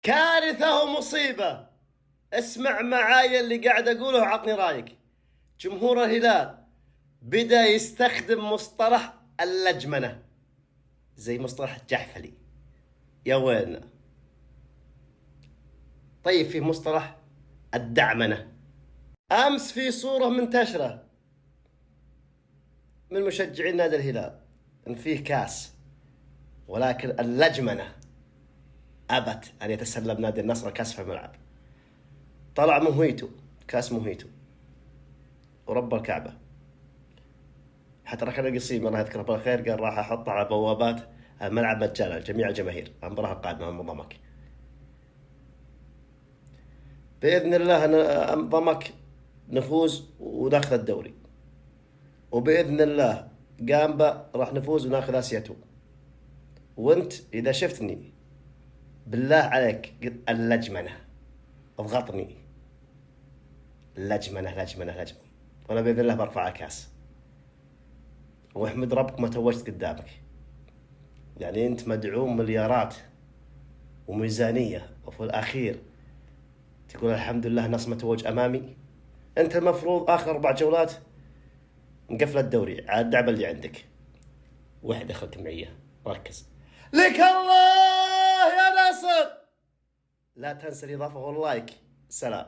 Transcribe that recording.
كارثة ومصيبة. اسمع معاي اللي قاعد أقوله وعطني رأيك. جمهور الهلال بدأ يستخدم مصطلح اللجمنة زي مصطلح الجحفلي. يا ويلنا. طيب في مصطلح الدعمنة. أمس في صورة منتشرة من مشجعين نادي الهلال إن فيه كاس، ولكن اللجمنة أبت أن يتسلم نادي النصر الكاس في الملعب. طلع موهيتو، كاس موهيتو ورب الكعبة. حتى ركن القصيم الله يذكره بالخير قال راح أحط على بوابات الملعب مجانا لجميع الجماهير المباراة القادمة من ضمك. بإذن الله ضمك نفوز وناخذ الدوري، وبإذن الله جامبا راح نفوز وناخذ آسياتو. وانت إذا شفتني بالله عليك اللجمنة اضغطني. لجمنة لجمنة لجمنة، وانا باذن الله برفع الكاس. واحمد ربك ما توجت قدامك. يعني انت مدعوم مليارات وميزانيه، وفي الاخير تقول الحمد لله نص متوج امامي. انت المفروض اخر 4 جولات مقفل الدوري على الدعبه اللي عندك. وحده خلك معيه، ركز. لك الله يا ناصر. لا تنسى الاضافه واللايك. سلام.